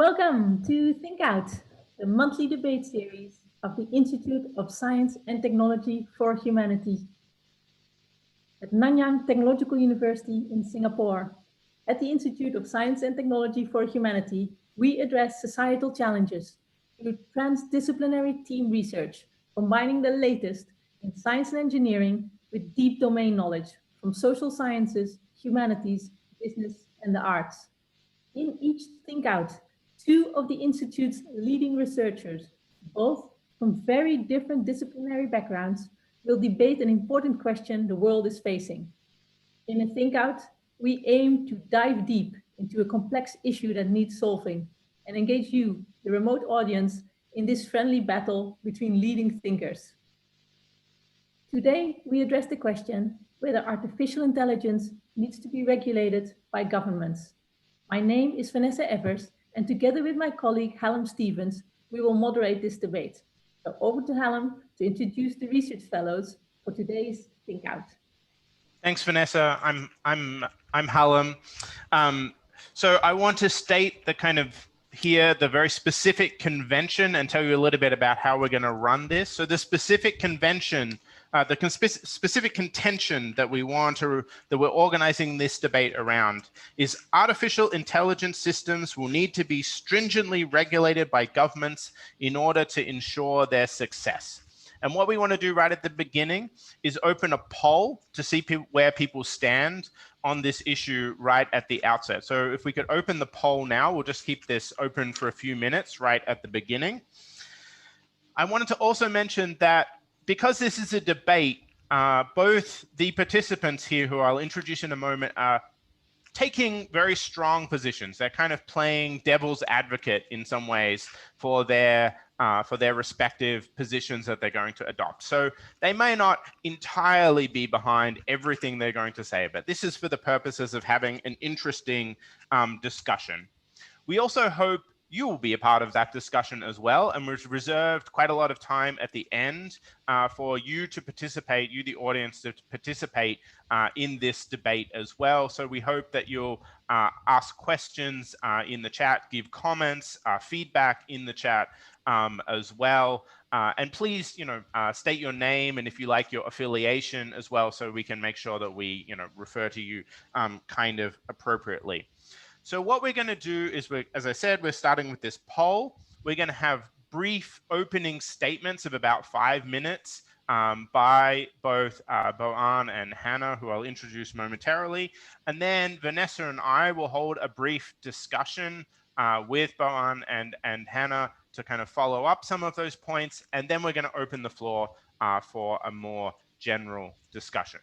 Welcome to Think Out, the monthly debate series of the Institute of Science and Technology for Humanity at Nanyang Technological University in Singapore. At the Institute of Science and Technology for Humanity, we address societal challenges through transdisciplinary team research, combining the latest in science and engineering with deep domain knowledge from social sciences, humanities, business, and the arts. In each Think Out, two of the Institute's leading researchers, both from very different disciplinary backgrounds, will debate an important question the world is facing. In a Think Out, we aim to dive deep into a complex issue that needs solving and engage you, the remote audience, in this friendly battle between leading thinkers. Today, we address the question whether artificial intelligence needs to be regulated by governments. My name is Vanessa Evers, and together with my colleague Hallam Stevens, we will moderate this debate. So over to Hallam to introduce the research fellows for today's Think Out. Thanks, Vanessa. I'm Hallam. So I want to state the very specific convention and tell you a little bit about how we're going to run this. So the specific convention, specific contention that we're organizing this debate around is artificial intelligence systems will need to be stringently regulated by governments in order to ensure their success. And what we want to do right at the beginning is open a poll to see where people stand on this issue right at the outset. So if we could open the poll now, we'll just keep this open for a few minutes right at the beginning. I wanted to also mention that because this is a debate, both the participants here, who I'll introduce in a moment, are taking very strong positions. They're kind of playing devil's advocate in some ways for their respective positions that they're going to adopt. So they may not entirely be behind everything they're going to say, but this is for the purposes of having an interesting discussion. We also hope you will be a part of that discussion as well, and we've reserved quite a lot of time at the end for you to participate, you the audience to participate in this debate as well. So we hope that you'll ask questions in the chat, give comments, feedback in the chat as well. And please, state your name and if you like your affiliation as well, so we can make sure that we, refer to you kind of appropriately. So what we're going to do is, as I said, we're starting with this poll. We're going to have brief opening statements of about 5 minutes by both Boan and Hannah, who I'll introduce momentarily. And then Vanessa and I will hold a brief discussion with Boan and Hannah to kind of follow up some of those points. And then we're going to open the floor for a more general discussion.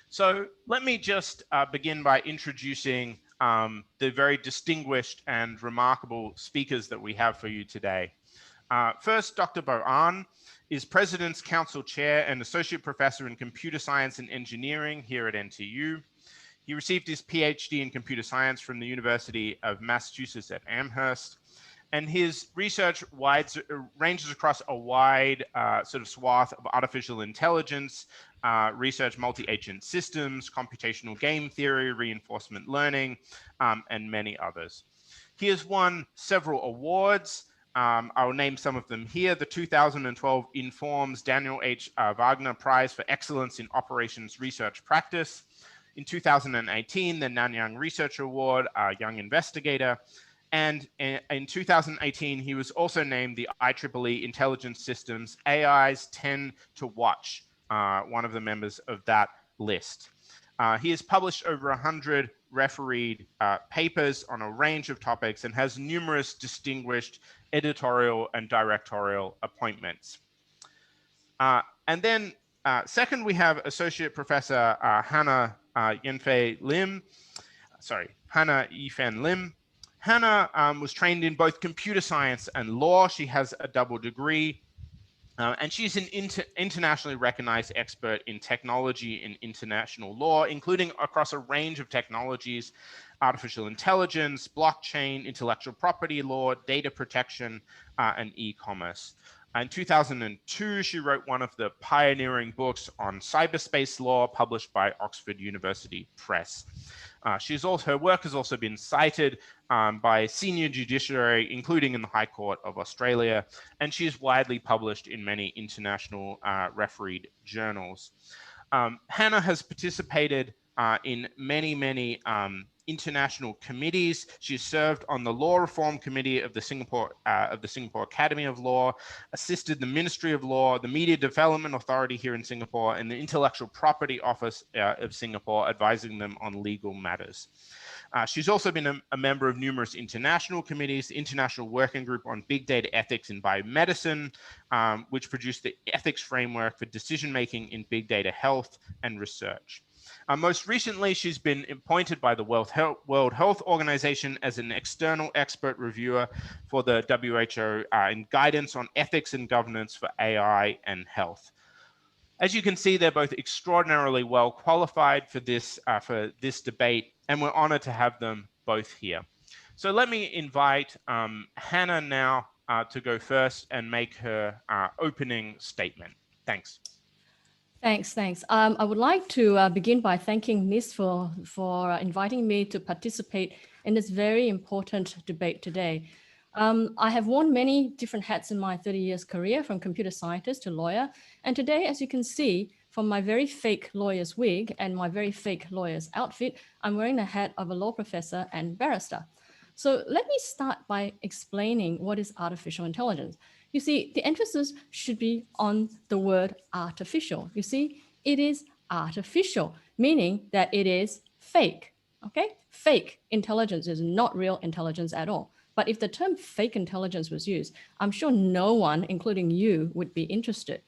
So let me just begin by introducing the very distinguished and remarkable speakers that we have for you today. First, Dr. Boan is President's Council Chair and Associate Professor in Computer Science and Engineering here at NTU. He received his PhD in Computer Science from the University of Massachusetts at Amherst. And his research ranges across a wide sort of swath of artificial intelligence, research multi-agent systems, computational game theory, reinforcement learning, and many others. He has won several awards. I'll name some of them here. The 2012 Informs Daniel H. Wagner Prize for Excellence in Operations Research Practice. In 2018, the Nanyang Research Award, Young Investigator. And in 2018, he was also named the IEEE Intelligence Systems AI's 10 to Watch, one of the members of that list. He has published over 100 refereed papers on a range of topics and has numerous distinguished editorial and directorial appointments. And then second, we have Associate Professor Hannah Yifan Lim. Hannah was trained in both computer science and law. She has a double degree, and she's an internationally recognized expert in technology and international law, including across a range of technologies, artificial intelligence, blockchain, intellectual property law, data protection, and e-commerce. In 2002, she wrote one of the pioneering books on cyberspace law published by Oxford University Press. Her work has also been cited by senior judiciary, including in the High Court of Australia, and she is widely published in many international refereed journals. Hannah has participated in many international committees. She served on the Law Reform Committee of the Singapore Academy of Law, assisted the Ministry of Law, the Media Development Authority here in Singapore, and the Intellectual Property Office of Singapore, advising them on legal matters. She's also been a member of numerous international committees, the International Working Group on Big Data Ethics in Biomedicine, which produced the ethics framework for decision-making in big data health and research. Most recently, she's been appointed by the World Health Organization as an external expert reviewer for the WHO in guidance on ethics and governance for AI and health. As you can see, they're both extraordinarily well qualified for this debate, and we're honored to have them both here. So let me invite Hannah now to go first and make her opening statement. Thanks. Thanks. I would like to begin by thanking Nis for inviting me to participate in this very important debate today. I have worn many different hats in my 30 years career, from computer scientist to lawyer. And today, as you can see, from my very fake lawyer's wig and my very fake lawyer's outfit, I'm wearing the hat of a law professor and barrister. So let me start by explaining what is artificial intelligence. You see, the emphasis should be on the word artificial. You see, it is artificial, meaning that it is fake, okay? Fake intelligence is not real intelligence at all. But if the term fake intelligence was used, I'm sure no one, including you, would be interested.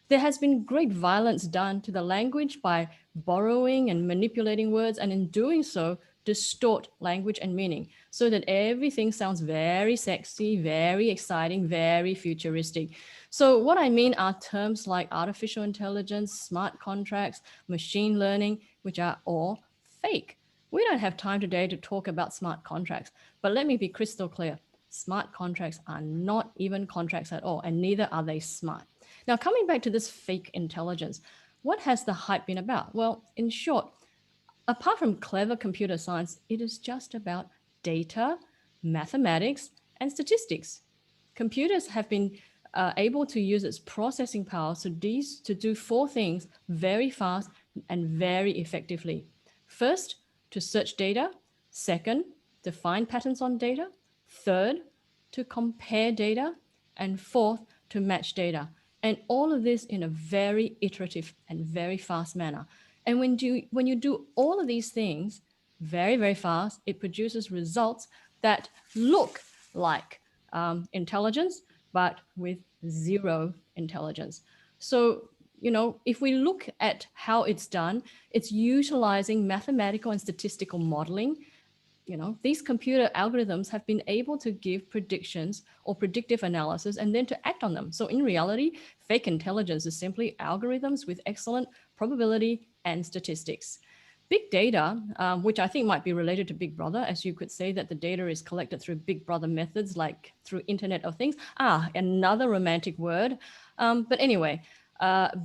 There has been great violence done to the language by borrowing and manipulating words, and in doing so, distort language and meaning so that everything sounds very sexy, very exciting, very futuristic. So what I mean are terms like artificial intelligence, smart contracts, machine learning, which are all fake. We don't have time today to talk about smart contracts, but let me be crystal clear. Smart contracts are not even contracts at all, and neither are they smart. Now, coming back to this fake intelligence, what has the hype been about? Well, in short, apart from clever computer science, it is just about data, mathematics, and statistics. Computers have been able to use its processing power to do four things very fast and very effectively. First, to search data. Second, to find patterns on data. Third, to compare data. And fourth, to match data. And all of this in a very iterative and very fast manner. And when you do all of these things very, very fast, it produces results that look like intelligence, but with zero intelligence. So, if we look at how it's done, it's utilizing mathematical and statistical modeling. These computer algorithms have been able to give predictions or predictive analysis and then to act on them. So in reality, fake intelligence is simply algorithms with excellent probability and statistics. Big data, which I think might be related to Big Brother, as you could say that the data is collected through Big Brother methods, like through Internet of Things. Another romantic word. But anyway,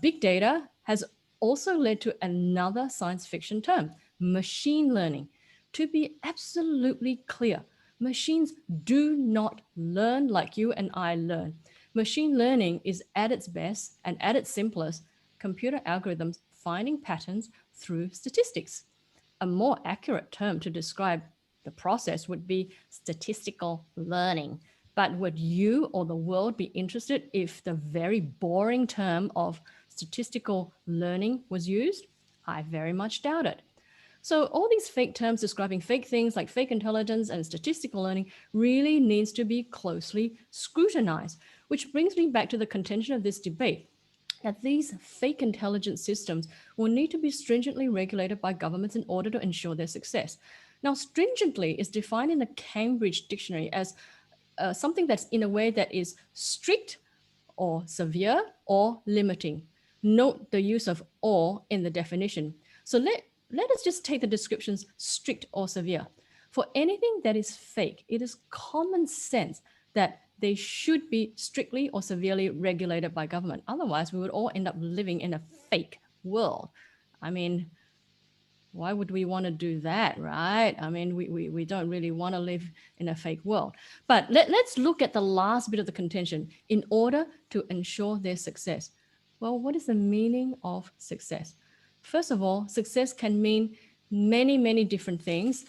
big data has also led to another science fiction term, machine learning. To be absolutely clear, machines do not learn like you and I learn. Machine learning is at its best and at its simplest, computer algorithms finding patterns through statistics. A more accurate term to describe the process would be statistical learning. But would you or the world be interested if the very boring term of statistical learning was used? I very much doubt it. So all these fake terms describing fake things like fake intelligence and statistical learning really needs to be closely scrutinized, which brings me back to the contention of this debate, that these fake intelligence systems will need to be stringently regulated by governments in order to ensure their success. Now, stringently is defined in the Cambridge Dictionary as something that's in a way that is strict or severe or limiting. Note the use of or in the definition. So let us just take the descriptions strict or severe. For anything that is fake, it is common sense that they should be strictly or severely regulated by government. Otherwise, we would all end up living in a fake world. I mean, Why would we want to do that, right? I mean, we don't really want to live in a fake world. But let's look at the last bit of the contention in order to ensure their success. Well, what is the meaning of success? First of all, success can mean many, many different things.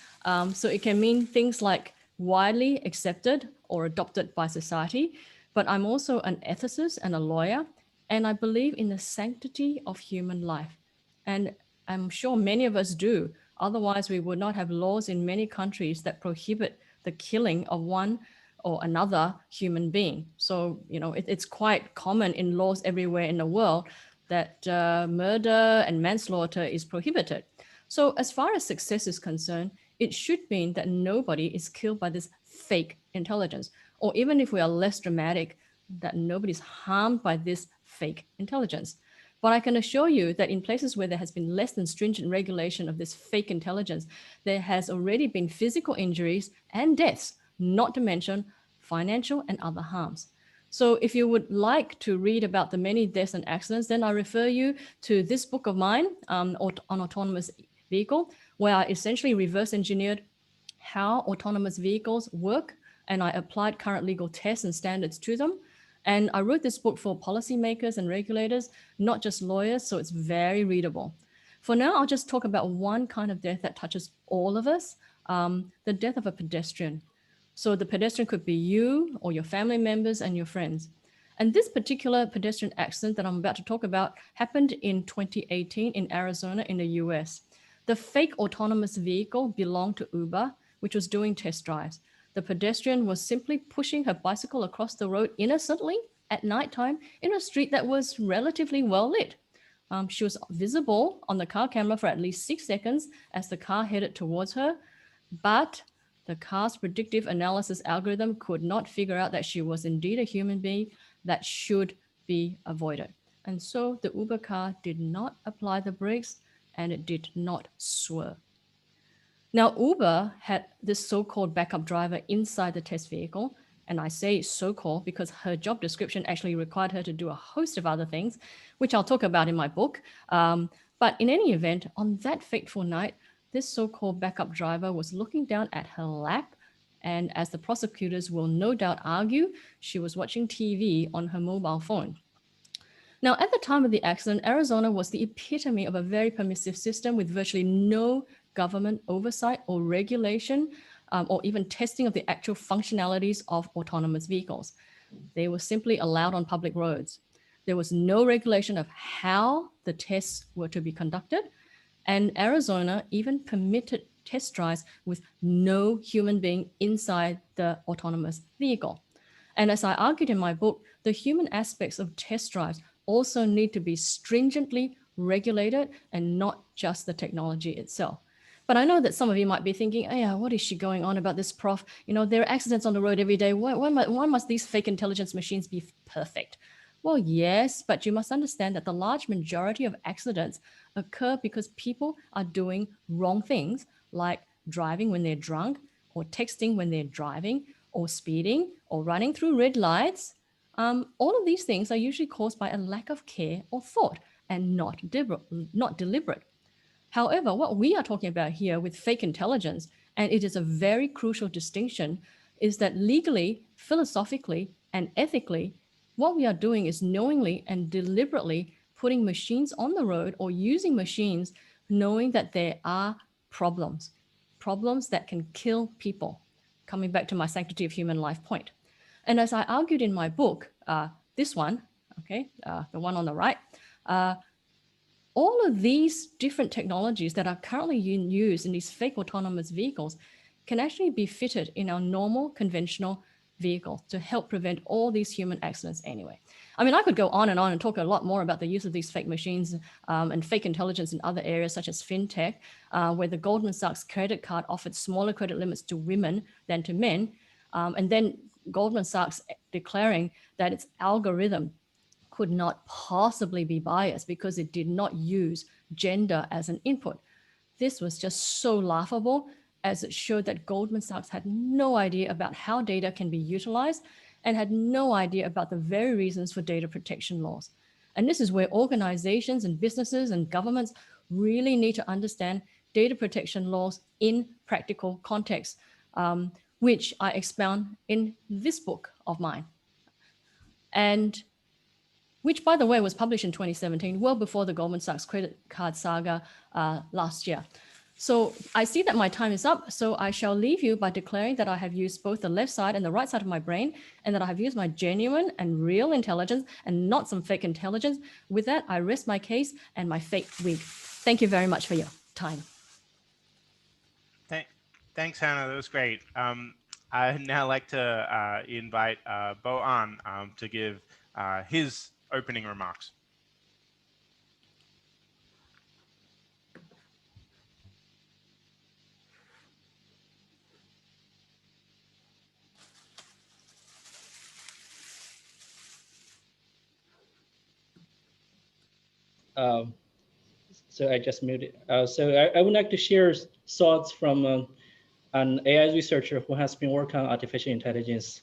So it can mean things like widely accepted or adopted by society. But I'm also an ethicist and a lawyer, and I believe in the sanctity of human life. And I'm sure many of us do. Otherwise, we would not have laws in many countries that prohibit the killing of one or another human being. So, it's quite common in laws everywhere in the world that murder and manslaughter is prohibited. So as far as success is concerned, it should mean that nobody is killed by this fake intelligence, or even if we are less dramatic, that nobody's harmed by this fake intelligence. But I can assure you that in places where there has been less than stringent regulation of this fake intelligence, there has already been physical injuries and deaths, not to mention financial and other harms. So if you would like to read about the many deaths and accidents, then I refer you to this book of mine on autonomous vehicle, where I essentially reverse engineered how autonomous vehicles work, and I applied current legal tests and standards to them. And I wrote this book for policymakers and regulators, not just lawyers, so it's very readable. For now, I'll just talk about one kind of death that touches all of us, the death of a pedestrian. So the pedestrian could be you or your family members and your friends. And this particular pedestrian accident that I'm about to talk about happened in 2018 in Arizona in the US. The fake autonomous vehicle belonged to Uber, which was doing test drives. The pedestrian was simply pushing her bicycle across the road innocently at nighttime in a street that was relatively well lit. She was visible on the car camera for at least 6 seconds as the car headed towards her, but the car's predictive analysis algorithm could not figure out that she was indeed a human being that should be avoided. And so the Uber car did not apply the brakes and it did not swerve. Now, Uber had this so-called backup driver inside the test vehicle. And I say so-called because her job description actually required her to do a host of other things, which I'll talk about in my book. But in any event, on that fateful night, this so-called backup driver was looking down at her lap. And as the prosecutors will no doubt argue, she was watching TV on her mobile phone. Now, at the time of the accident, Arizona was the epitome of a very permissive system with virtually no government oversight or regulation, or even testing of the actual functionalities of autonomous vehicles. They were simply allowed on public roads. There was no regulation of how the tests were to be conducted. And Arizona even permitted test drives with no human being inside the autonomous vehicle. And as I argued in my book, the human aspects of test drives also need to be stringently regulated and not just the technology itself. But I know that some of you might be thinking, oh yeah, what is she going on about this, Prof? There are accidents on the road every day. Why must these fake intelligence machines be perfect? Well, yes, but you must understand that the large majority of accidents occur because people are doing wrong things, like driving when they're drunk, or texting when they're driving, or speeding, or running through red lights. All of these things are usually caused by a lack of care or thought and not deliberate. However, what we are talking about here with fake intelligence, and it is a very crucial distinction, is that legally, philosophically, and ethically, what we are doing is knowingly and deliberately putting machines on the road or using machines knowing that there are problems that can kill people. Coming back to my sanctity of human life point. And as I argued in my book, this one, okay, the one on the right, all of these different technologies that are currently used in these fake autonomous vehicles can actually be fitted in our normal conventional vehicle to help prevent all these human accidents anyway. I mean, I could go on and talk a lot more about the use of these fake machines and fake intelligence in other areas such as fintech, where the Goldman Sachs credit card offered smaller credit limits to women than to men. And then Goldman Sachs declaring that its algorithm could not possibly be biased because it did not use gender as an input. This was just so laughable, as it showed that Goldman Sachs had no idea about how data can be utilized and had no idea about the very reasons for data protection laws. And this is where organizations and businesses and governments really need to understand data protection laws in practical context, which I expound in this book of mine. And which, by the way, was published in 2017, well before the Goldman Sachs credit card saga last year. So I see that my time is up, so I shall leave you by declaring that I have used both the left side and the right side of my brain, and that I have used my genuine and real intelligence and not some fake intelligence. With that, I rest my case and my fake wig. Thank you very much for your time. Thanks, Hannah. That was great. I'd now like to invite Bo An to give his opening remarks. So I just muted. So I would like to share thoughts from an AI researcher who has been working on artificial intelligence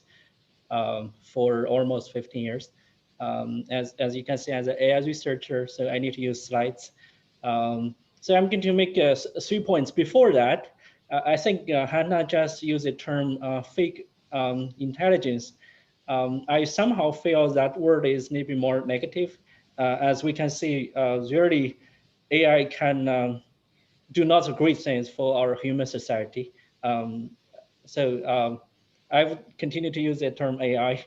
for almost 15 years. As you can see, as an AI researcher, so I need to use slides. So I'm going to make 3 points. Before that, I think Hannah just used the term fake intelligence. I somehow feel that word is maybe more negative. As we can see, really, AI can do lots of great things for our human society. So I would continue to use the term AI.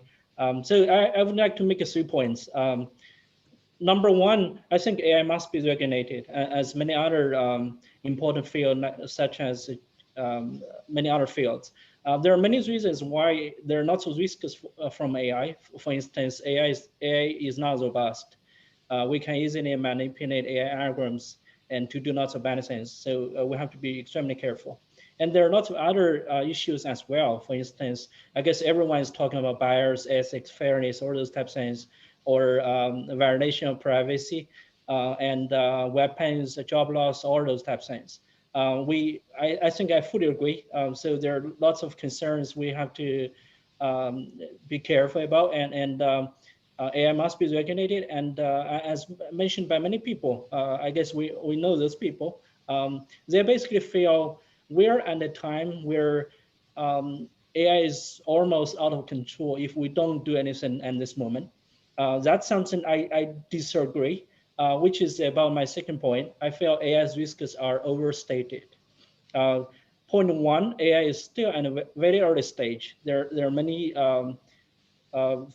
So I would like to make 3 points. Number one, I think AI must be regulated, as many other important fields, such as many other fields. There are many reasons why there are not so risks from AI. For instance, AI is not robust. We can easily manipulate AI algorithms and to do lots of bad things. So we have to be extremely careful. And there are lots of other issues as well. For instance, I guess everyone is talking about bias, ethics, fairness, all those types of things, or violation of privacy, and weapons, job loss, all those types of things. I think I fully agree. So there are lots of concerns we have to be careful about, and AI must be regulated. And as mentioned by many people, I guess we know those people. They basically feel we're at a time where AI is almost out of control if we don't do anything at this moment. That's something I disagree, which is about my second point. I feel AI's risks are overstated. Point one, AI is still in a very early stage. There are many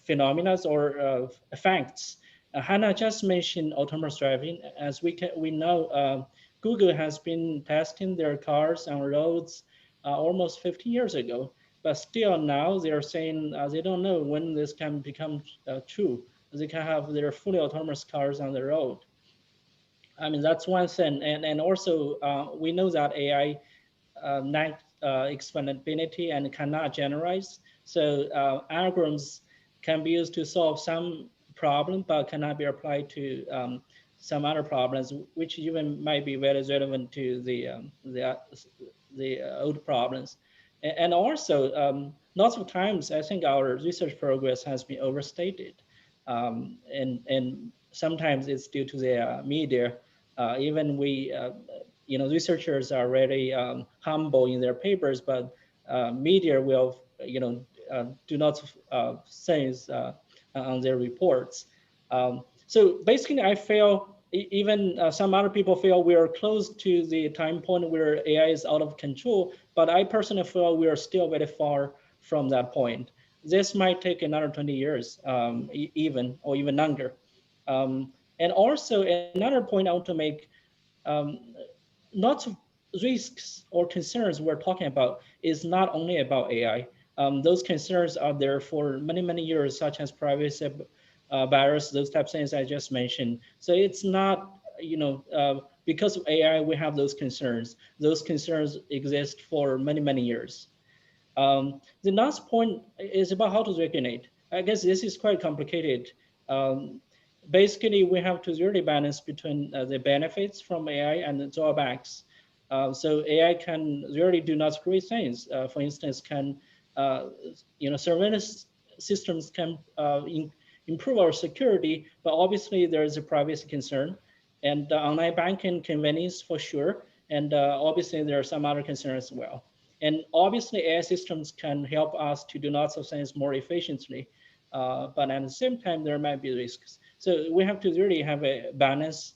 phenomena or facts. Hannah just mentioned autonomous driving. As we know, Google has been testing their cars on roads almost 50 years ago, but still now they are saying they don't know when this can become true. They can have their fully autonomous cars on the road. I mean, that's one thing. And also we know that AI lacks explainability and cannot generalize. So algorithms can be used to solve some problem, but cannot be applied to some other problems, which even might be very relevant to the old problems. And also, lots of times, I think our research progress has been overstated. And sometimes it's due to the media. Even we, researchers are really humble in their papers, but media will, do not say on their reports. So basically, I feel even some other people feel we are close to the time point where AI is out of control, but I personally feel we are still very far from that point. This might take another 20 years, even longer. And also another point I want to make, lots of risks or concerns we're talking about is not only about AI. Those concerns are there for many, many years, such as privacy, bias, those types of things I just mentioned. So it's not, because of AI, we have those concerns. Those concerns exist for many, many years. The last point is about how to regulate. I guess this is quite complicated. Basically, we have to really balance between the benefits from AI and the drawbacks. So AI can really do lots of great things. For instance, surveillance systems can improve our security, but obviously there is a privacy concern, and online banking convenience for sure. And obviously, there are some other concerns as well. And obviously, AI systems can help us to do lots of things more efficiently. But at the same time, there might be risks. So we have to really have a balance.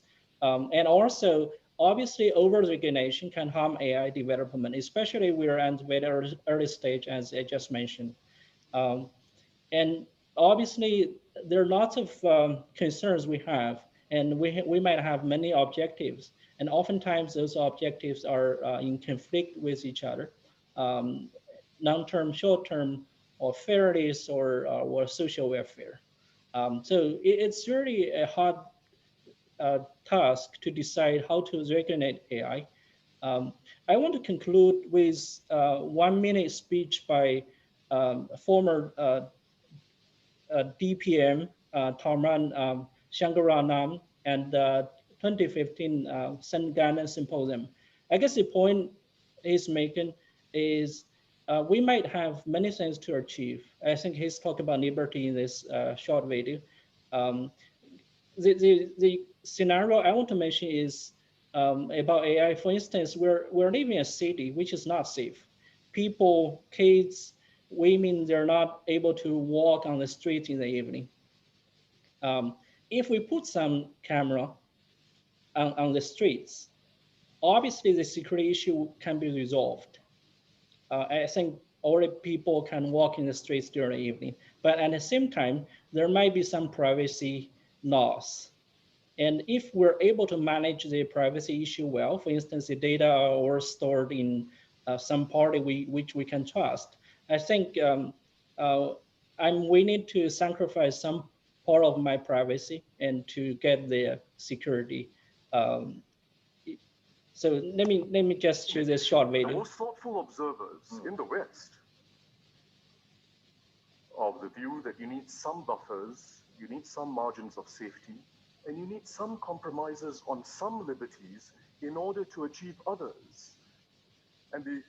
And also, obviously, over-regulation can harm AI development, especially we are at a very early stage, as I just mentioned. And obviously, there are lots of concerns we have, and we might have many objectives. And oftentimes, those objectives are in conflict with each other, long-term, short-term, or fairness, or social welfare. So it's really a hard task to decide how to regulate AI. I want to conclude with 1 minute speech by former DPM Tharman Shankaranam and 2015 St. Gallen Symposium. I guess the point he's making is we might have many things to achieve. I think he's talking about liberty in this short video. The scenario I want to mention is about AI. For instance, we're living in a city which is not safe. People, kids, women, they're not able to walk on the street in the evening. If we put some camera on the streets, obviously the security issue can be resolved. I think all people can walk in the streets during the evening, but at the same time, there might be some privacy loss. And if we're able to manage the privacy issue well, for instance, the data are all stored in some party which we can trust, I think I'm willing to sacrifice some part of my privacy and to get the security. So let me just show this short video. The most thoughtful observers in the West of the view that you need some buffers, you need some margins of safety, and you need some compromises on some liberties in order to achieve others. And the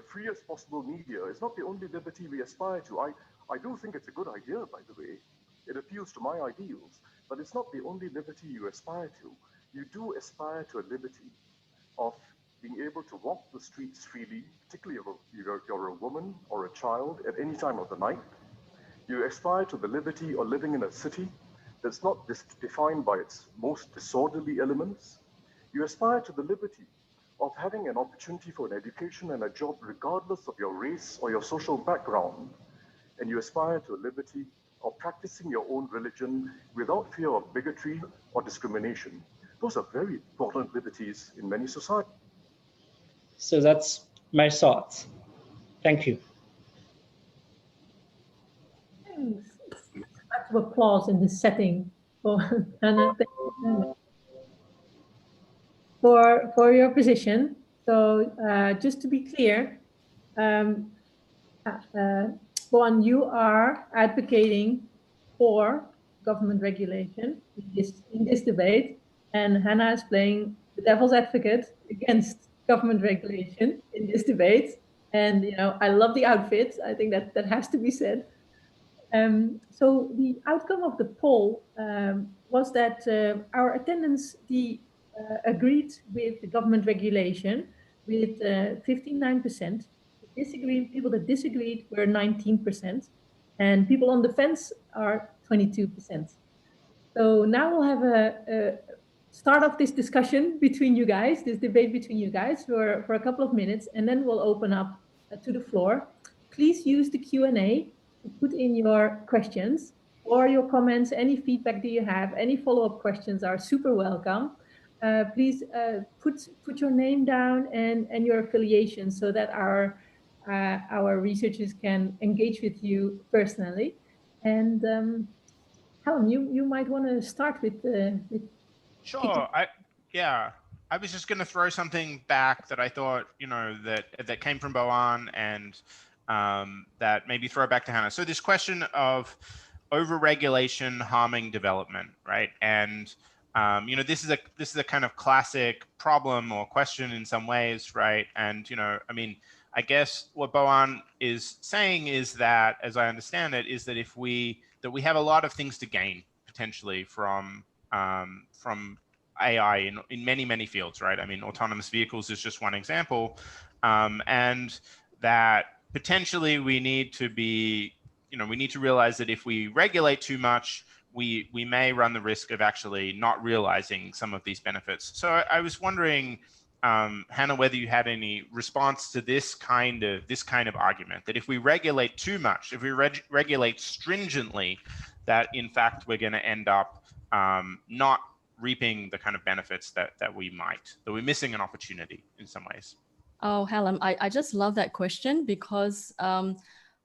freest possible media is not the only liberty we aspire to. I do think it's a good idea, by the way. It appeals to my ideals, but it's not the only liberty you aspire to. You do aspire to a liberty of being able to walk the streets freely, particularly if you're a woman or a child at any time of the night. You aspire to the liberty of living in a city that's not defined by its most disorderly elements. You aspire to the liberty of having an opportunity for an education and a job regardless of your race or your social background. And you aspire to a liberty of practicing your own religion without fear of bigotry or discrimination. Those are very important liberties in many societies. So that's my thoughts. Thank you. Thanks. Lots of applause in this setting for Hannah. Thank you for your position. So just to be clear, Boan, you are advocating for government regulation in this debate, and Hannah is playing the devil's advocate against government regulation in this debate. And you know, I love the outfits. I think that has to be said. So the outcome of the poll was that our attendance agreed with the government regulation with 59%. People that disagreed were 19%, and people on the fence are 22%. So now we'll have a start of this discussion between you guys, this debate between you guys for a couple of minutes, and then we'll open up to the floor. Please use the Q&A to put in your questions or your comments, any feedback that you have, any follow-up questions are super welcome. Please put your name down and your affiliation so that our researchers can engage with you personally. And Helen, you might want to start with Sure. I was just going to throw something back that I thought, you know, that came from Boan and that maybe throw back to Hannah. So this question of over-regulation harming development, right? And you know, this is a kind of classic problem or question in some ways, right? And you know, I mean, I guess what Boan is saying is that, as I understand it, is that we have a lot of things to gain potentially from AI in many, many fields, right? I mean, autonomous vehicles is just one example. And that potentially we need to be, we need to realize that if we regulate too much, we may run the risk of actually not realizing some of these benefits. So I was wondering, Hannah, whether you had any response to this kind of argument, that if we regulate too much, if we regulate stringently, that in fact we're going to end up not reaping the kind of benefits that we're missing an opportunity in some ways. Oh, Helen, I just love that question because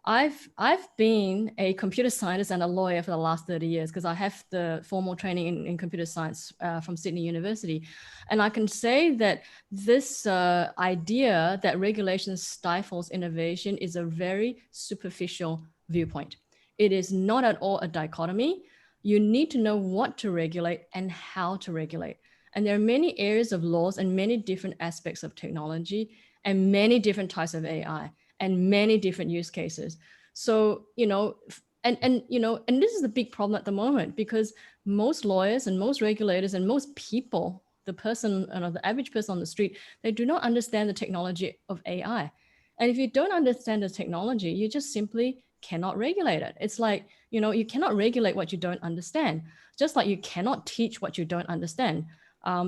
I've been a computer scientist and a lawyer for the last 30 years because I have the formal training in computer science from Sydney University. And I can say that this idea that regulation stifles innovation is a very superficial viewpoint. It is not at all a dichotomy. You need to know what to regulate and how to regulate. And there are many areas of laws and many different aspects of technology and many different types of AI and many different use cases. So, and this is the big problem at the moment because most lawyers and most regulators and most people, the average person on the street, they do not understand the technology of AI. And if you don't understand the technology, you just simply cannot regulate it. It's like, you cannot regulate what you don't understand, just like you cannot teach what you don't understand.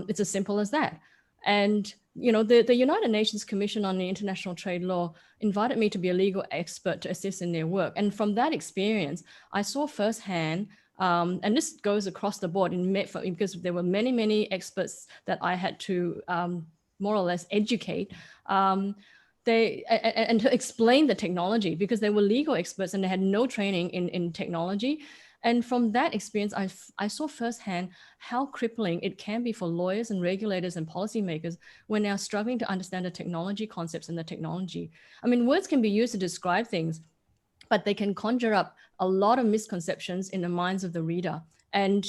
It's as simple as that. And the United Nations Commission on the International Trade Law invited me to be a legal expert to assist in their work. And from that experience, I saw firsthand, and this goes across the board because there were many, many experts that I had to more or less educate. And to explain the technology because they were legal experts and they had no training in technology. And from that experience, I saw firsthand how crippling it can be for lawyers and regulators and policymakers when they are struggling to understand the technology concepts and the technology. I mean, words can be used to describe things, but they can conjure up a lot of misconceptions in the minds of the reader. And,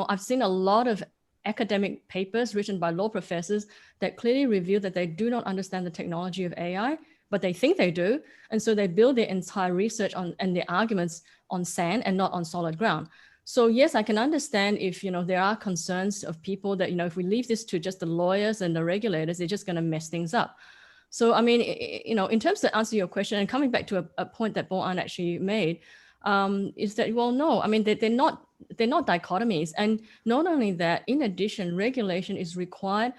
I've seen a lot of academic papers written by law professors that clearly reveal that they do not understand the technology of AI, but they think they do. And so they build their entire research and their arguments on sand and not on solid ground. So yes, I can understand if, there are concerns of people that, if we leave this to just the lawyers and the regulators, they're just going to mess things up. So, I mean, in terms to answer your question and coming back to a point that Bo-An actually made, is that, well, no, I mean, they're not dichotomies. And not only that, in addition, regulation is required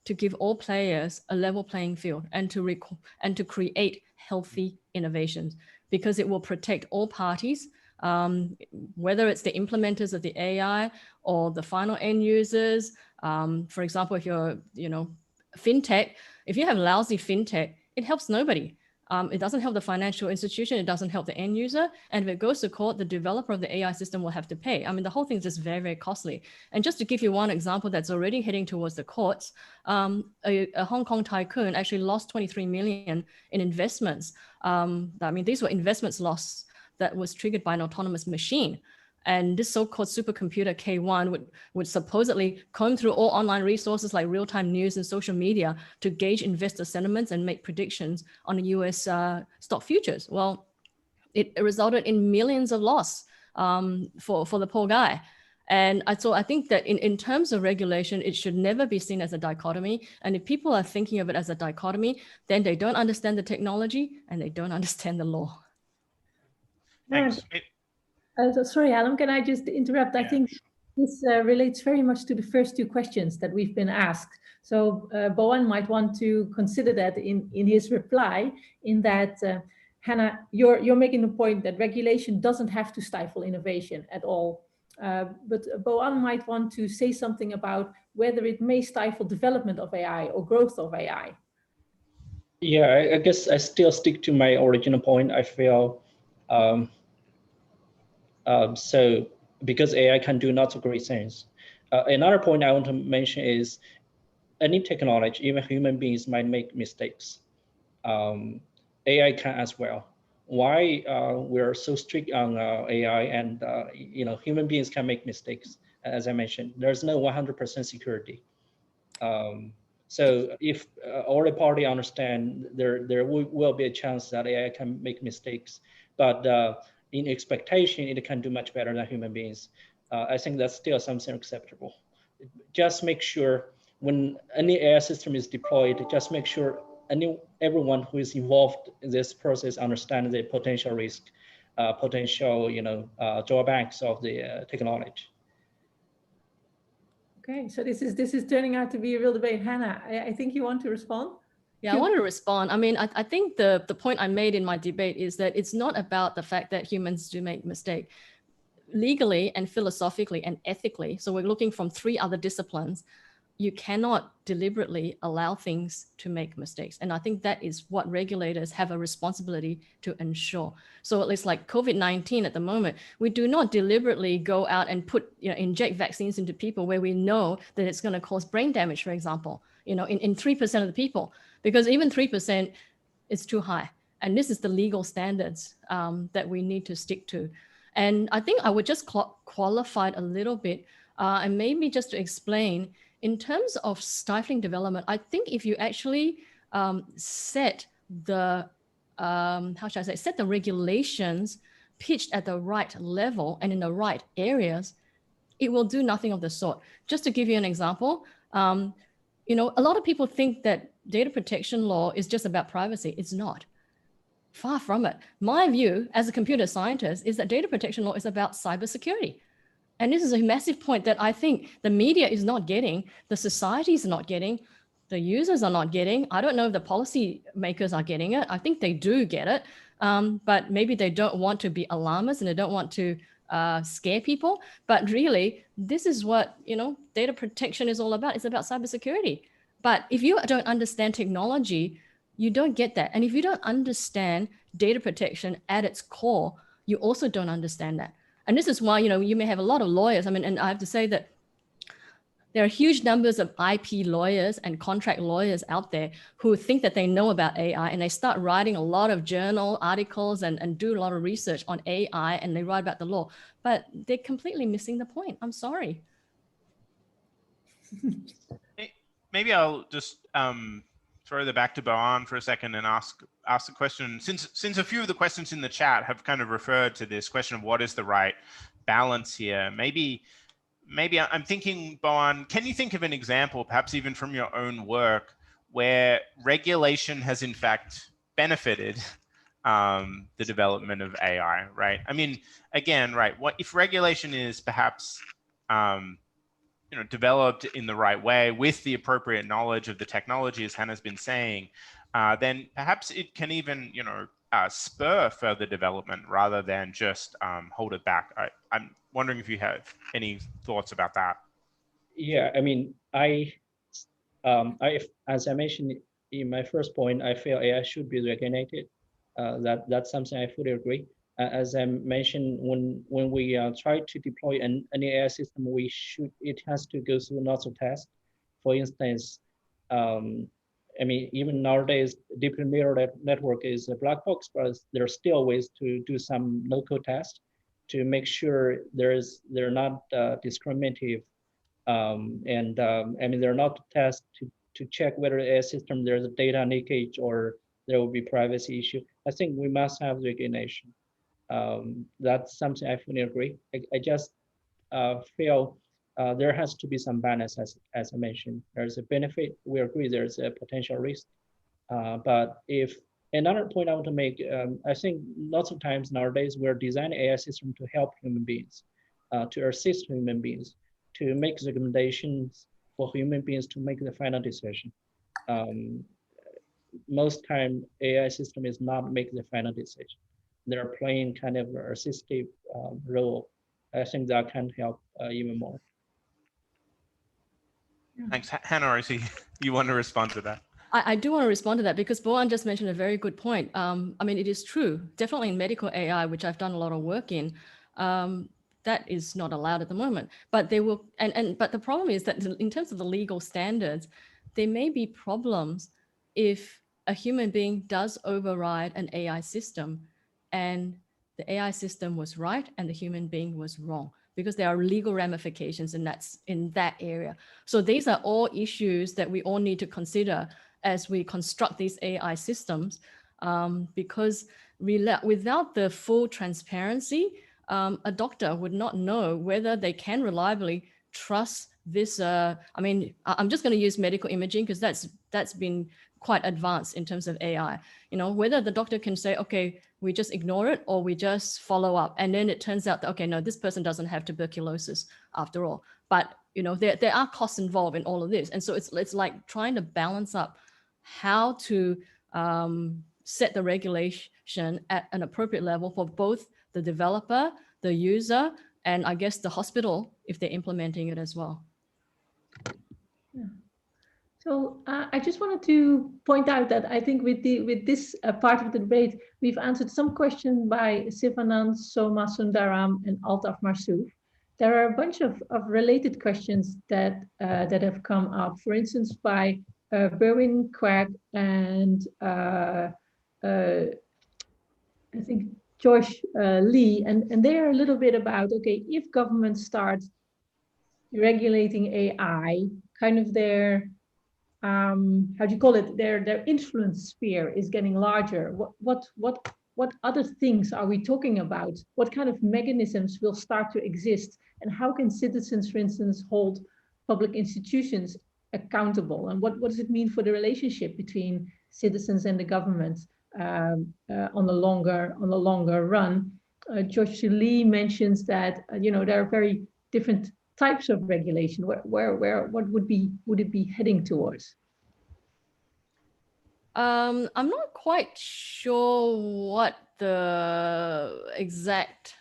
to give all players a level playing field and to create healthy innovations because it will protect all parties, whether it's the implementers of the AI or the final end users. For example, if you're, fintech, if you have lousy fintech, it helps nobody. It doesn't help the financial institution. It doesn't help the end user. And if it goes to court, the developer of the AI system will have to pay. I mean, the whole thing is just very, very costly. And just to give you one example that's already heading towards the courts, a Hong Kong tycoon actually lost 23 million in investments. I mean, these were investments lost that was triggered by an autonomous machine. And this so-called supercomputer K1 would supposedly comb through all online resources like real-time news and social media to gauge investor sentiments and make predictions on the US stock futures. Well, it resulted in millions of loss for the poor guy. And so I think that in terms of regulation, it should never be seen as a dichotomy. And if people are thinking of it as a dichotomy, then they don't understand the technology and they don't understand the law. Thanks. Sorry, Alan, can I just interrupt? Yeah, I think this relates very much to the first two questions that we've been asked. So Bo-An might want to consider that in his reply, in that, Hannah, you're making the point that regulation doesn't have to stifle innovation at all. But Bo-An might want to say something about whether it may stifle development of AI or growth of AI. Yeah, I guess I still stick to my original point. I feel so because AI can do lots of great things. Another point I want to mention is any technology, even human beings might make mistakes. AI can as well. Why we're so strict on AI and human beings can make mistakes. As I mentioned, there's no 100% security. So if all the party understand, there will be a chance that AI can make mistakes, but in expectation, it can do much better than human beings. I think that's still something acceptable. just make sure when any AI system is deployed, just make sure everyone who is involved in this process understands the potential risk, potential drawbacks of the technology. Okay, so this is turning out to be a real debate. Hannah, I think you want to respond? Yeah, I want to respond. I mean, I think the point I made in my debate is that it's not about the fact that humans do make mistakes. Legally and philosophically and ethically, so we're looking from 3 other disciplines, you cannot deliberately allow things to make mistakes. And I think that is what regulators have a responsibility to ensure. So at least like COVID-19 at the moment, we do not deliberately go out and inject vaccines into people where we know that it's going to cause brain damage, for example, in 3% of the people, because even 3% is too high. And this is the legal standards that we need to stick to. And I think I would just qualify it a little bit and maybe just to explain in terms of stifling development. I think if you actually set the, set the regulations pitched at the right level and in the right areas, it will do nothing of the sort. Just to give you an example, a lot of people think that data protection law is just about privacy. It's not. Far from it. My view as a computer scientist is that data protection law is about cybersecurity. And this is a massive point that I think the media is not getting, the society is not getting, the users are not getting. I don't know if the policy makers are getting it. I think they do get it, but maybe they don't want to be alarmists and they don't want to scare people. But really, this is what data protection is all about. It's about cybersecurity. But if you don't understand technology, you don't get that. And if you don't understand data protection at its core, you also don't understand that. And this is why, you may have a lot of lawyers. I mean, and I have to say that there are huge numbers of IP lawyers and contract lawyers out there who think that they know about AI, and they start writing a lot of journal articles and do a lot of research on AI, and they write about the law, but they're completely missing the point. I'm sorry. Maybe I'll just throw that back to Boan for a second and ask the question, since a few of the questions in the chat have kind of referred to this question of what is the right balance here. Maybe I'm thinking, Boan, can you think of an example, perhaps even from your own work, where regulation has in fact benefited the development of AI, right? I mean, again, right, what if regulation is perhaps developed in the right way with the appropriate knowledge of the technology, as Hannah's been saying, then perhaps it can even, spur further development rather than just hold it back. I'm wondering if you have any thoughts about that. Yeah, I mean, as I mentioned in my first point, I feel AI should be regulated. That's something I fully agree. As I mentioned, when we try to deploy an AI system, it has to go through lots of tests. For instance, I mean, even nowadays, deep neural network is a black box, but there are still ways to do some local tests to make sure they're not discriminative, and I mean, they're not tests to check whether a system there's a data leakage or there will be privacy issue. I think we must have regulation. That's something I fully agree. I just feel there has to be some balance, as I mentioned. There's a benefit. We agree there's a potential risk. But if another point I want to make, I think lots of times nowadays we're designing AI system to help human beings, to assist human beings, to make recommendations for human beings to make the final decision. Most time AI system is not make the final decision. They're playing kind of an assistive role. I think that can help even more. Thanks. Hannah, I see you want to respond to that. I do want to respond to that because Boan just mentioned a very good point. I mean, it is true, definitely in medical AI, which I've done a lot of work in, that is not allowed at the moment. But they will, but the problem is that in terms of the legal standards, there may be problems if a human being does override an AI system and the AI system was right and the human being was wrong, because there are legal ramifications in that area. So these are all issues that we all need to consider as we construct these AI systems, because without the full transparency, a doctor would not know whether they can reliably trust this, I mean, I'm just going to use medical imaging because that's been quite advanced in terms of AI. You know, whether the doctor can say, okay, we just ignore it or we just follow up. And then it turns out that, okay, no, this person doesn't have tuberculosis after all. But, you know, there are costs involved in all of this. And so it's like trying to balance up how to set the regulation at an appropriate level for both the developer, the user, and I guess the hospital, if they're implementing it as well. Yeah. So I just wanted to point out that I think with this part of the debate, we've answered some questions by Sivanand, Soma Sundaram, and Altaf Marsouf. There are a bunch of related questions that that have come up. For instance, by Berwin Quack and I think Josh Lee, and they are a little bit about, okay, if governments start regulating AI, kind of their how do you call it? Their influence sphere is getting larger. What other things are we talking about? What kind of mechanisms will start to exist? And how can citizens, for instance, hold public institutions accountable? And what does it mean for the relationship between citizens and the government on the longer run? Josh Lee mentions that you know, there are very different types of regulation. What would it be heading towards? I'm not quite sure what the exact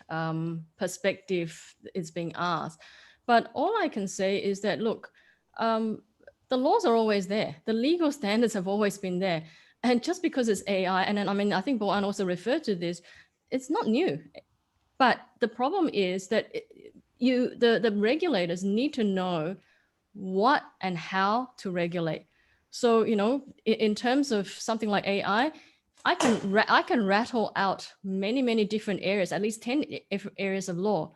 perspective is being asked, but all I can say is that, look, the laws are always there. The legal standards have always been there. And just because it's AI, and then, I mean, I think Boan also referred to this, it's not new. But the problem is that the regulators need to know what and how to regulate. So, you know, in terms of something like AI, I can rattle out many different areas, at least 10 areas of law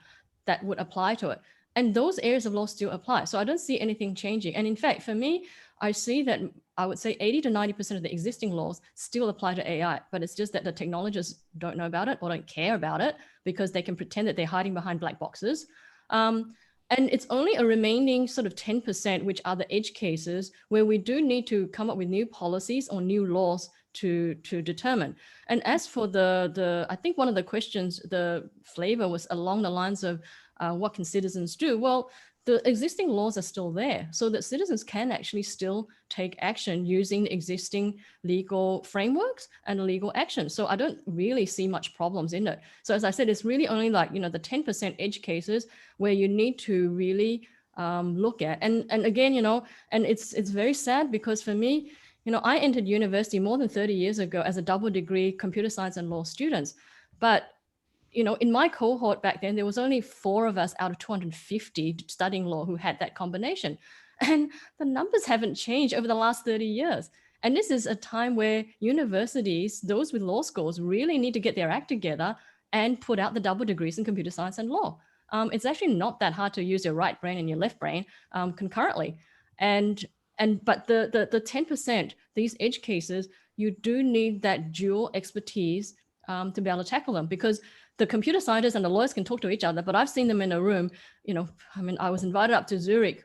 that would apply to it. And those areas of law still apply. So I don't see anything changing. And in fact, for me, I see that I would say 80 to 90% of the existing laws still apply to AI, but it's just that the technologists don't know about it or don't care about it because they can pretend that they're hiding behind black boxes. And it's only a remaining sort of 10%, which are the edge cases where we do need to come up with new policies or new laws to determine. And as for I think one of the questions, the flavor was along the lines of what can citizens do? Well, the existing laws are still there so that citizens can actually still take action using the existing legal frameworks and legal action. So I don't really see much problems in it. So as I said, it's really only like, you know, the 10% edge cases where you need to really look at. And again, you know, and it's very sad because for me, you know, I entered university more than 30 years ago as a double degree computer science and law students. But you know, in my cohort back then, there was only 4 of us out of 250 studying law who had that combination. And the numbers haven't changed over the last 30 years. And this is a time where universities, those with law schools, really need to get their act together and put out the double degrees in computer science and law. It's actually not that hard to use your right brain and your left brain concurrently. But the 10%, these edge cases, you do need that dual expertise to be able to tackle them, because the computer scientists and the lawyers can talk to each other, but I've seen them in a room, you know, I mean, I was invited up to Zurich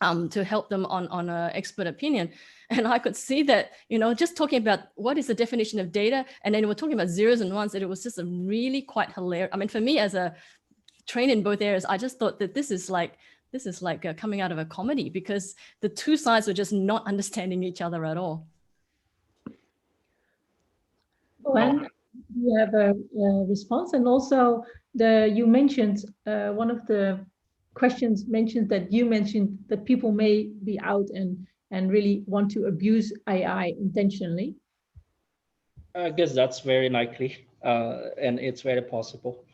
to help them on an expert opinion. And I could see that, you know, just talking about what is the definition of data, and then we're talking about zeros and ones, and it was just a really quite hilarious. I mean, for me as a trained in both areas, I just thought that this is like coming out of a comedy, because the two sides were just not understanding each other at all. When you have a response, and also you mentioned one of the questions mentioned that people may be out and really want to abuse AI intentionally. I guess that's very likely, and it's very possible.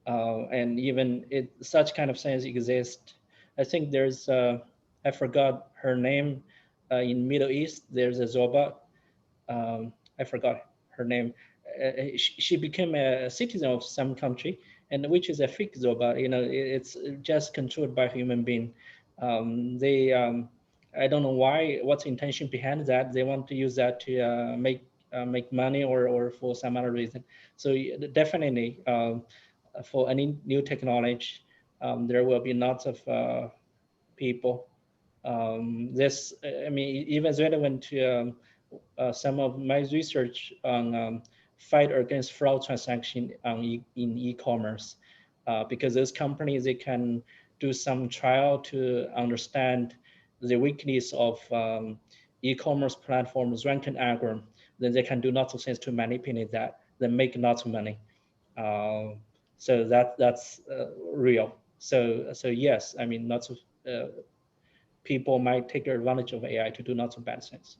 And even such kind of things exist. I think there's, I forgot her name, in Middle East, there's a Zoba, I forgot her name. She became a citizen of some country, and which is a fake Zoba. You know, it's just controlled by human being. I don't know why, what's the intention behind that. They want to use that to make money or for some other reason. So definitely, for any new technology, there will be lots of people. This, I mean, even relevant to some of my research on fight against fraud transaction in e-commerce, because those companies, they can do some trial to understand the weakness of e-commerce platforms ranking algorithm. Then they can do lots of things to manipulate that, then make lots of money. So that's real. So yes, I mean, lots of people might take advantage of AI to do lots of bad things.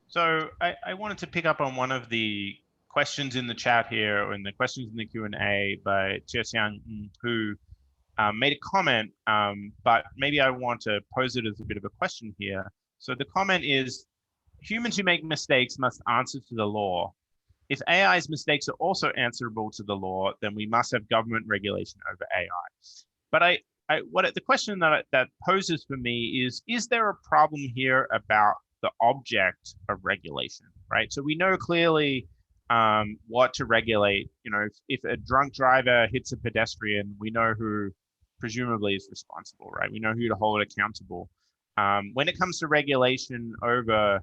So I wanted to pick up on one of the questions in the chat here, or in the questions in the Q&A by Xiang, who made a comment, but maybe I want to pose it as a bit of a question here. So the comment is, humans who make mistakes must answer to the law. If AI's mistakes are also answerable to the law, then we must have government regulation over AI. But the question that poses for me is there a problem here about the object of regulation, right? So we know clearly what to regulate. You know, if a drunk driver hits a pedestrian, we know who presumably is responsible, right? We know who to hold accountable. When it comes to regulation over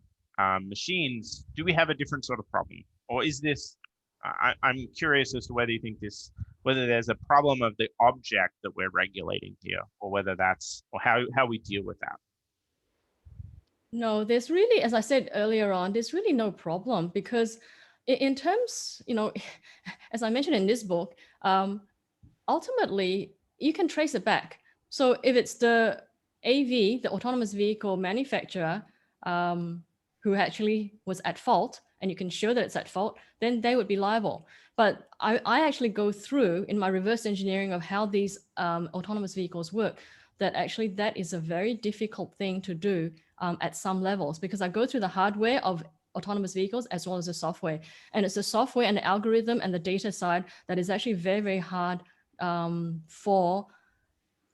machines, do we have a different sort of problem? Or is this, I'm curious as to whether you think whether there's a problem of the object that we're regulating here, or whether that's, or how we deal with that. No, there's really, as I said earlier on, there's really no problem, because in terms, you know, as I mentioned in this book, ultimately you can trace it back. So if it's the AV, the autonomous vehicle manufacturer, who actually was at fault, and you can show that it's at fault, then they would be liable. But I actually go through in my reverse engineering of how these autonomous vehicles work, that actually that is a very difficult thing to do at some levels, because I go through the hardware of autonomous vehicles as well as the software. And it's the software and the algorithm and the data side that is actually very, very hard for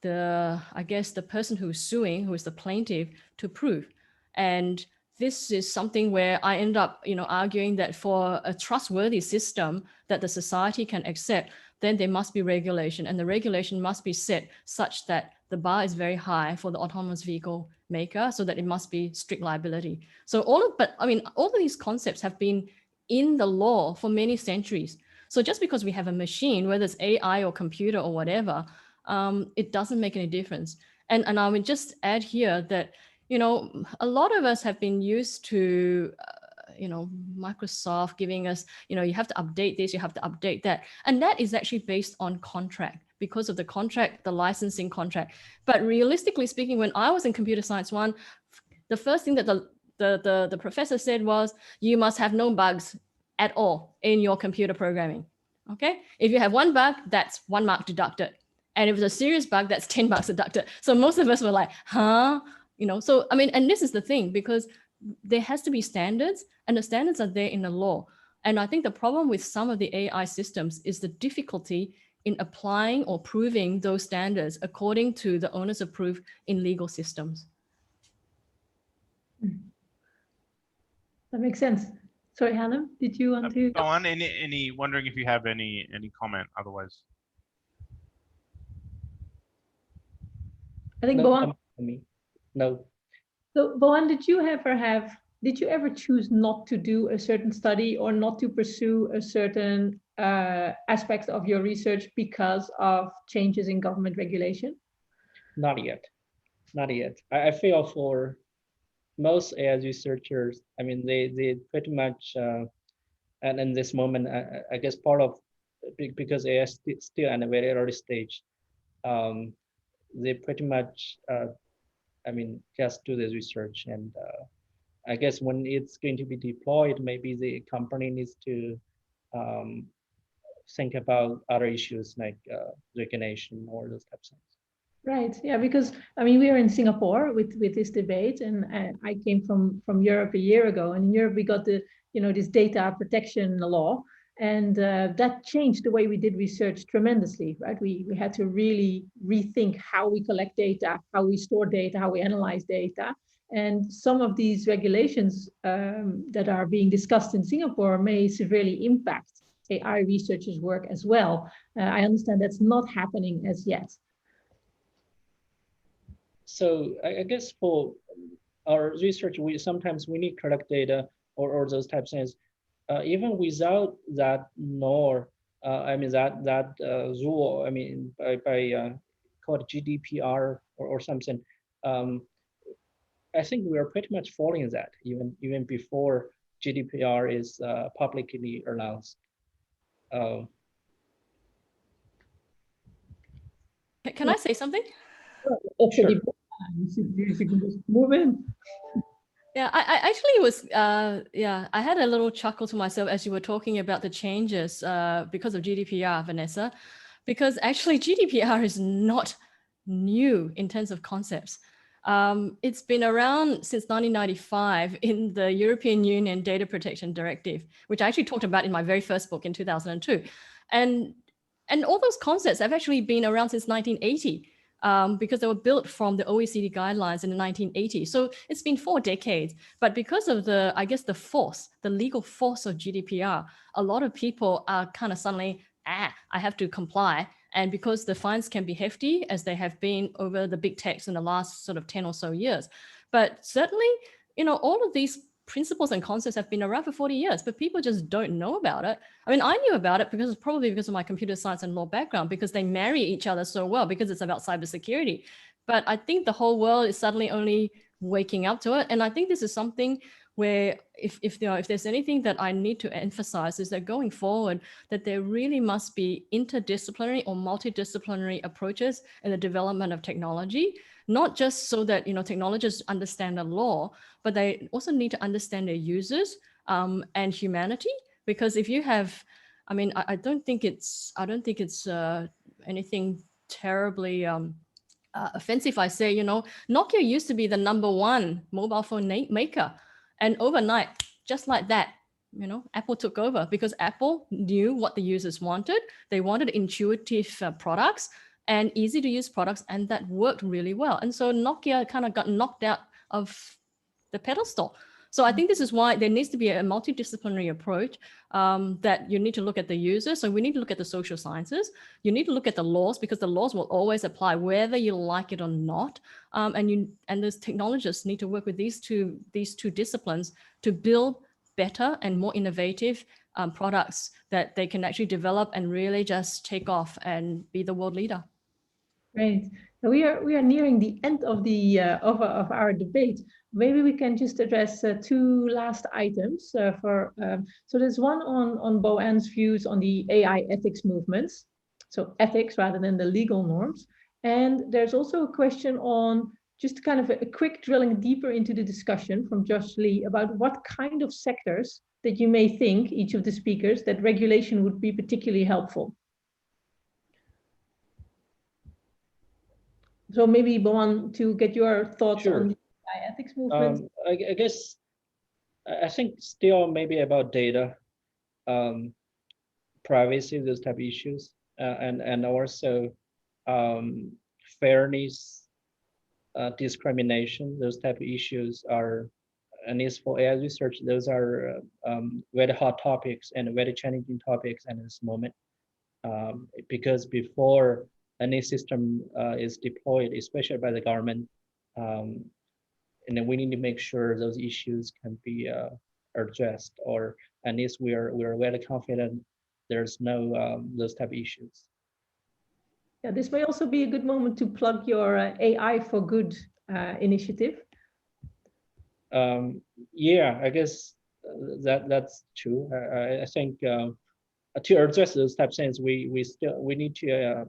I guess the person who's suing, who is the plaintiff, to prove. And this is something where I end up, you know, arguing that for a trustworthy system that the society can accept, then there must be regulation, and the regulation must be set such that the bar is very high for the autonomous vehicle maker, so that it must be strict liability. So all of these concepts have been in the law for many centuries. So just because we have a machine, whether it's AI or computer or whatever, it doesn't make any difference. And I would just add here that, you know, a lot of us have been used to, you know, Microsoft giving us, you know, you have to update this, you have to update that. And that is actually based on contract, because of the contract, the licensing contract. But realistically speaking, when I was in Computer Science 1, the first thing that the professor said was, you must have no bugs at all in your computer programming. Okay, if you have one bug, that's 1 mark deducted. And if it's a serious bug, that's 10 marks deducted. So most of us were like, huh? You know, so, I mean, and this is the thing, because there has to be standards, and the standards are there in the law. And I think the problem with some of the AI systems is the difficulty in applying or proving those standards according to the onus of proof in legal systems. That makes sense. Sorry, Hannah, did you want to go on? Any wondering if you have any comment? Otherwise, I think no, Boan. No. So Boan, did you ever choose not to do a certain study or not to pursue a certain aspect of your research because of changes in government regulation? Not yet. I feel for most AI researchers, I mean, they pretty much, and in this moment, I guess part of, because AI is still at a very early stage, they pretty much, I mean, just do the research. And I guess when it's going to be deployed, maybe the company needs to think about other issues like regulation or those types of things. Right. Yeah, because I mean, we are in Singapore with this debate, and I came from Europe a year ago, and in Europe we got the, you know, this data protection law, and that changed the way we did research tremendously. Right. We had to really rethink how we collect data, how we store data, how we analyze data, and some of these regulations that are being discussed in Singapore may severely impact AI researchers' work as well. I understand that's not happening as yet. So I guess for our research, sometimes we need collect data or those types of things. Even without that nor, I mean that rule, I mean by called GDPR or something. I think we are pretty much following that even before GDPR is publicly announced. Can I say something? Sure. You can just move in. Yeah, I actually was, yeah, I had a little chuckle to myself as you were talking about the changes because of GDPR, Vanessa, because actually GDPR is not new in terms of concepts. It's been around since 1995 in the European Union Data Protection Directive, which I actually talked about in my very first book in 2002. And all those concepts have actually been around since 1980. Because they were built from the OECD guidelines in the 1980s. So it's been 4 decades. But because of the, I guess, the legal force of GDPR, a lot of people are kind of suddenly, I have to comply. And because the fines can be hefty, as they have been over the big techs in the last sort of 10 or so years. But certainly, you know, all of these principles and concepts have been around for 40 years, but people just don't know about it. I mean, I knew about it probably because of my computer science and law background, because they marry each other so well, because it's about cybersecurity. But I think the whole world is suddenly only waking up to it. And I think this is something where if there's anything that I need to emphasize is that going forward, that there really must be interdisciplinary or multidisciplinary approaches in the development of technology, not just so that, you know, technologists understand the law, but they also need to understand their users and humanity. Because if you have, I mean, I don't think it's anything terribly offensive. I say, you know, Nokia used to be the #1 mobile phone maker, and overnight, just like that, you know, Apple took over because Apple knew what the users wanted. They wanted intuitive products and easy to use products, and that worked really well. And so Nokia kind of got knocked out of the pedestal. So I think this is why there needs to be a multidisciplinary approach that you need to look at the user. So we need to look at the social sciences. You need to look at the laws, because the laws will always apply whether you like it or not. And those technologists need to work with these two disciplines to build better and more innovative products that they can actually develop and really just take off and be the world leader. Great. We are nearing the end of the of our debate. Maybe we can just address 2 last items. So there's one on Boan's views on the AI ethics movements, so ethics rather than the legal norms. And there's also a question on just kind of a quick drilling deeper into the discussion from Josh Lee about what kind of sectors that you may think, each of the speakers, that regulation would be particularly helpful. So maybe, Boan, to get your thoughts Sure. on the AI ethics movement. I guess I think still maybe about data, privacy, those type of issues, and also fairness, discrimination, those type of issues are, at least for AI research, those are very hot topics and very challenging topics at this moment. Because before any system is deployed, especially by the government, and then we need to make sure those issues can be addressed, or at least we are very confident there's no those type of issues. Yeah, this may also be a good moment to plug your AI for Good initiative. Yeah, I guess that's true. I think to address those type of things, we need to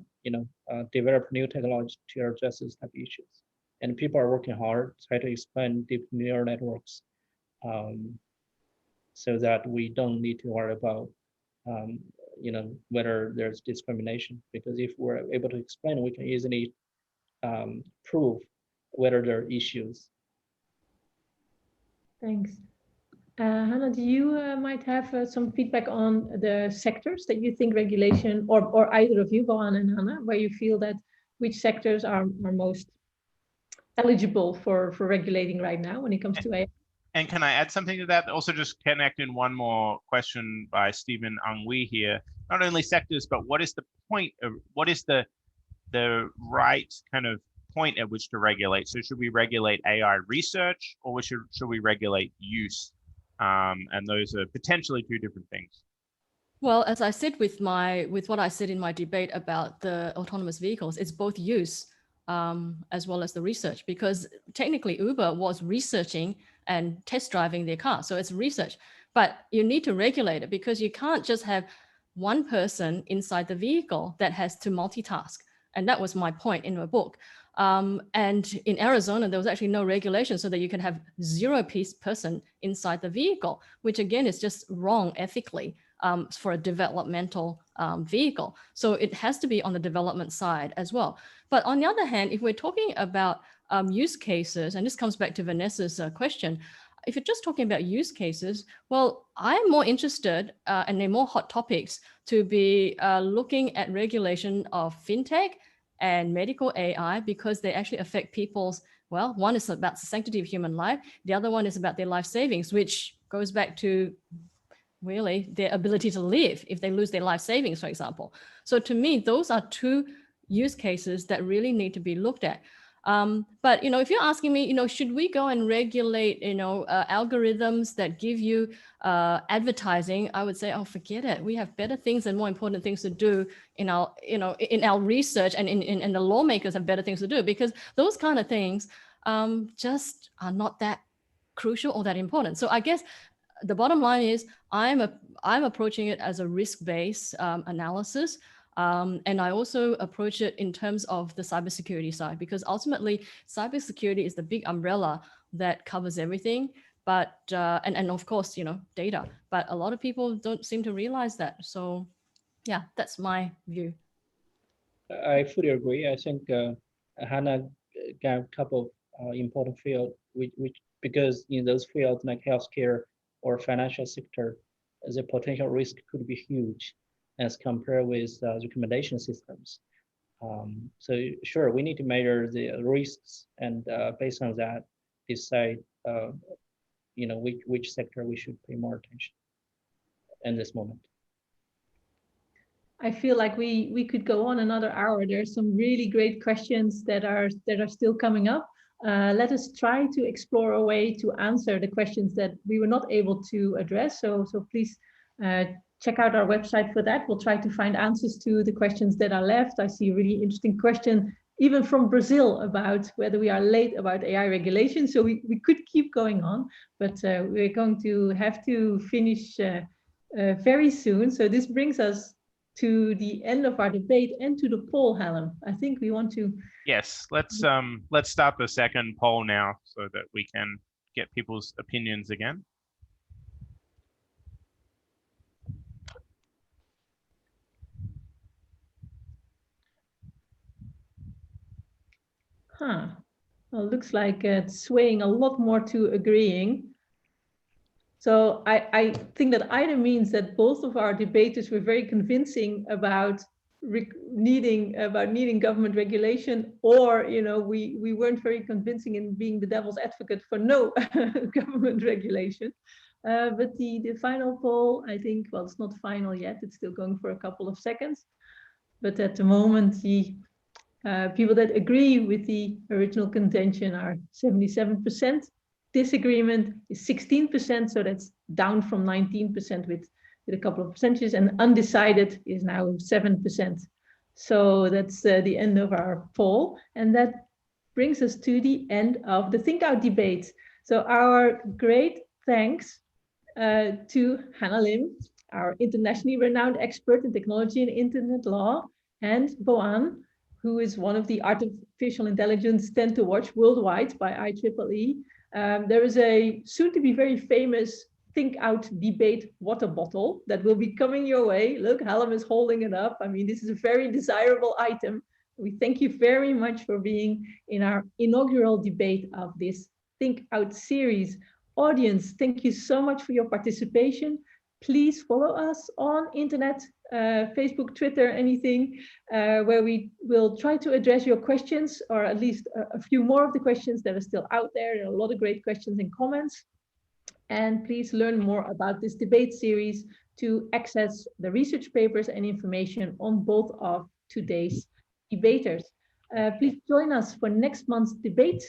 develop new technology to address those type of issues. And people are working hard, try to expand deep neural networks, so that we don't need to worry about whether there's discrimination. Because if we're able to explain, we can easily prove whether there are issues. Thanks. Hannah, do you might have some feedback on the sectors that you think regulation, or either of you, Boan and Hannah, where you feel that which sectors are most eligible for regulating right now when it comes to AI? And can I add something to that? Also, just connect in one more question by Stephen Angui here. Not only sectors, but what is the point of, what is the right kind of point at which to regulate. So should we regulate AI research, or should we regulate use? And those are potentially two different things. Well, as I said with what I said in my debate about the autonomous vehicles, it's both use as well as the research, because technically Uber was researching and test driving their car. So it's research, but you need to regulate it, because you can't just have one person inside the vehicle that has to multitask. And that was my point in my book. And in Arizona, there was actually no regulation, so that you can have zero-piece person inside the vehicle, which again is just wrong ethically for a developmental vehicle. So it has to be on the development side as well. But on the other hand, if we're talking about use cases, and this comes back to Vanessa's question, if you're just talking about use cases, well, I'm more interested, and they're more hot topics, to be looking at regulation of fintech and medical AI, because they actually affect people's, well, one is about the sanctity of human life. The other one is about their life savings, which goes back to really their ability to live if they lose their life savings, for example. So to me, those are two use cases that really need to be looked at. But, if you're asking me, should we go and regulate, algorithms that give you advertising, I would say, oh, forget it. We have better things and more important things to do in our, in our research, and the lawmakers have better things to do, because those kind of things just are not that crucial or that important. So I guess the bottom line is I'm approaching it as a risk-based analysis. And I also approach it in terms of the cybersecurity side, because ultimately cybersecurity is the big umbrella that covers everything. But and of course, data. But a lot of people don't seem to realize that. So yeah, that's my view. I fully agree. I think Hannah gave a couple of important fields, which because in those fields like healthcare or financial sector, the potential risk could be huge as compared with recommendation systems. So sure, we need to measure the risks, and based on that, decide which sector we should pay more attention in this moment. I feel like we could go on another hour. There's some really great questions that are still coming up. Let us try to explore a way to answer the questions that we were not able to address. So please check out our website for that. We'll try to find answers to the questions that are left. I see a really interesting question, even from Brazil, about whether we are late about AI regulation. So we could keep going on, but we're going to have to finish very soon. So this brings us to the end of our debate and to the poll, Hallam. I think we want to. Yes, let's start the second poll now, so that we can get people's opinions again. Well, looks like it's swaying a lot more to agreeing. So I think that either means that both of our debaters were very convincing about needing government regulation, or we weren't very convincing in being the devil's advocate for no government regulation. But the final poll, I think, well, it's not final yet. It's still going for a couple of seconds. But at the moment, the people that agree with the original contention are 77%. Disagreement is 16%, so that's down from 19% with a couple of percentages, and undecided is now 7%. So that's the end of our poll, and that brings us to the end of the Think Out debate. So our great thanks to Hannah Lim, our internationally renowned expert in technology and internet law, and Boan, who is one of the artificial intelligence 10 to watch worldwide by IEEE. There is a soon to be very famous Think Out debate water bottle that will be coming your way. Look, Hallam is holding it up. I mean, this is a very desirable item. We thank you very much for being in our inaugural debate of this Think Out series. Audience, thank you so much for your participation. Please follow us on internet, Facebook, Twitter, anything, where we will try to address your questions, or at least a few more of the questions that are still out there. There are a lot of great questions and comments. And please learn more about this debate series to access the research papers and information on both of today's debaters. Please join us for next month's debate,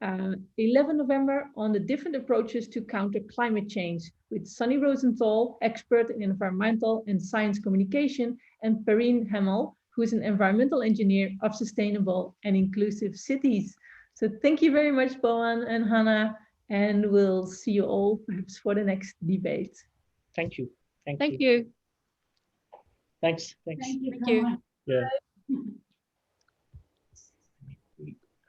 11 November, on the different approaches to counter climate change with Sunny Rosenthal, expert in environmental and science communication, and Perrine Hemmel, who is an environmental engineer of sustainable and inclusive cities. So thank you very much, Boan and Hannah, and we'll see you all perhaps for the next debate. Thank you. Thank you. Thanks. Thank you. Yeah.